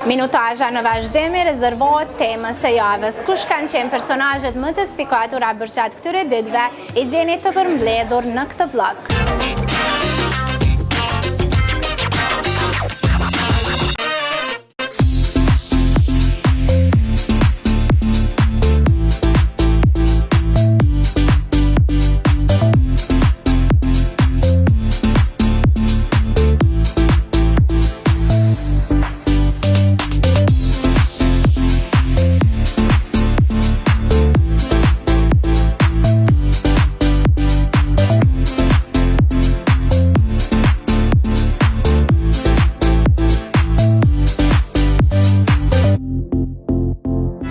Minutazha në vazhdim i rezervohet temës së javës. Kush kanë qenë personazhet më të spikatura gjatë këtyre ditëve, i gjeni të përmbledhur në këtë vlog.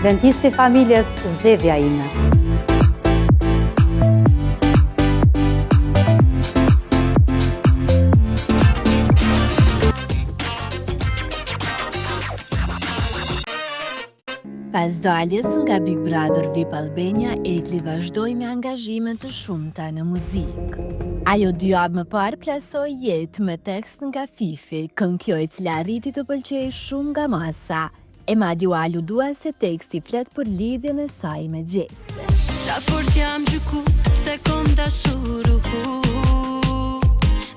Dentisti familjes zgjedhja ime. Pas daljes nga Big Brother VIP Albania, Egli vazhdoi me angazhime të shumta në muzikë. Ajo 2 javë më parë plasoi Jetë me tekst nga Fifi, këngë e cila arriti të pëlqejë shumë nga masa. E madje u aludua se teksti flet për lidhjen e saj me Gjeste. Sa fort jam gjyku, se kom dashuru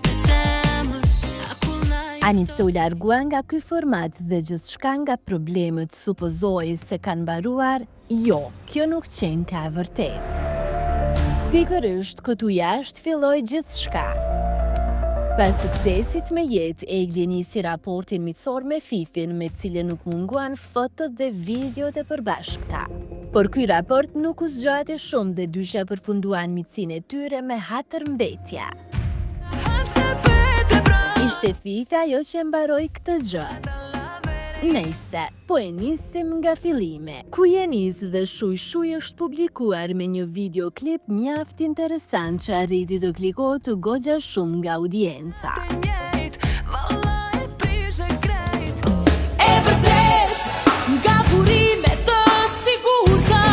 me zemër, Ani pse u largua nga ky format dhe gjithçka nga problemet supozoi se kanë mbaruar, jo, kjo nuk qenë ka vërtet. Pikërisht këtu jashtë filloi gjithçka. Pas suksesit me Jetë, Egli nisi raportin miqësor me Fifin, me cilën nuk munguan fotot dhe videot e përbashkëta. Por ky raport nuk u zgjati shumë dhe dysha përfunduan miqësinë e tyre me hatërmbetja. Ishte Fifi ajo që mbaroi këtë gjë. Nejse, po e nisim nga fillime. Ku je nis dhe shuj është publikuar me një videoklip mjaft interesant që arriti të klikohet të goxha shumë nga audienca. e vërtet, nga burime të sigurta,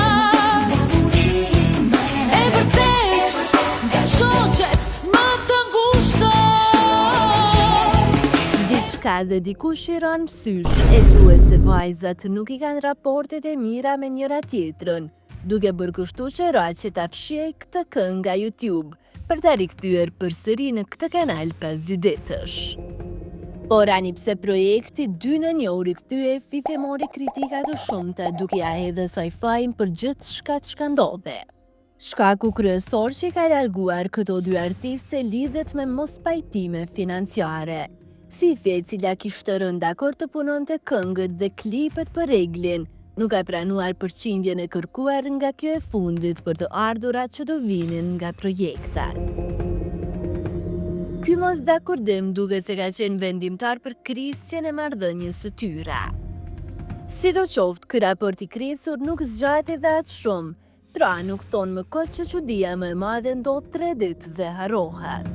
e vërtet, nga shoqet më të ngushta. Diçka dhe dikush i ron sysh, e duhet se vajzat nuk i kanë raportet e mira me njëra tjetrën, duke bërë kështu që Raqe ta fshihej këtë këngë nga YouTube, për ta rikthyer përsëri në këtë kanal pas 2 ditësh. Por ani pse projekti 2 në 1 u rikthye, Fifi mori kritika të shumta duke ja hedhur saj fajin për gjithçka që ndodhe. Shkaku kryesor që i ka larguar këto 2 artiste lidhet me mospajtime financiare. Fifi, e cila kishte rënë dakord të punonte këngët dhe klipet për Eglin, nuk ka pranuar përqindjen e kërkuar nga kjo e fundit për të ardhurat që do vinin nga projektat. Ky mos dakordim duket se ka qenë vendimtar për krisjen e marrëdhënies së tyre. Sidoqoftë, ky raport i krisur nuk zgjati dhe aq shumë, pra nuk thonë më kot që çudia më e madhe ndodh 3 ditë dhe harrohet.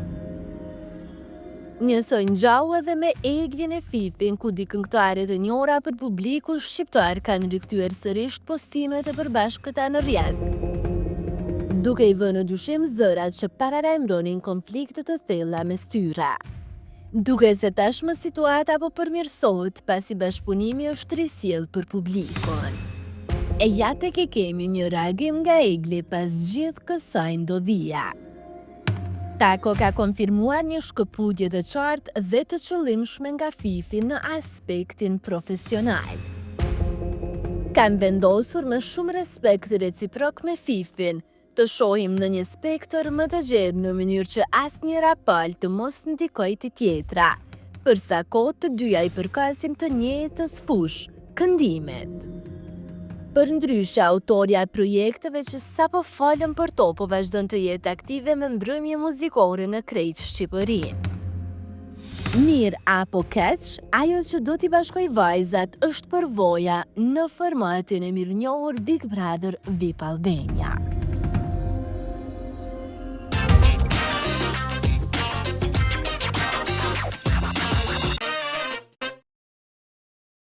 Njësoj ngjau edhe me Eglin e Fifin, ku di këngëtarët e njohura për publikun shqiptar kanë rikthyer sërish postimet e përbashkëta në rrjet, duke i vënë në dyshim zërat që paralajmëronin konflikte të thella mes tyre. Duke se tashmë situata po përmirësohet pasi bashkëpunimi është risjell për publikun. E ja tek e kemi një reagim nga Egli pas gjithë kësaj ndodhia. Tako ka konfirmuar një shkëputje të qartë dhe të qëllimshme nga Fifi në aspektin profesional. Kam vendosur me shumë respekt reciprok me Fifin, të shohim në një spektër më të gjerë në mënyrë që asnjëra palë të mos ndikojë të tjetra, përsa kohë të dyja i përkasim të njëjtës fush, këndimet. Për ndryshe, autorja e projekteve që sapo folën për to po vazhdon të jetë aktive me mbrëmje muzikore në krejt Shqipërinë. Mirë apo keq, ajo që do t'i bashkoj vajzat është përvoja në formatin e mirënjohur Big Brother VIP Albania.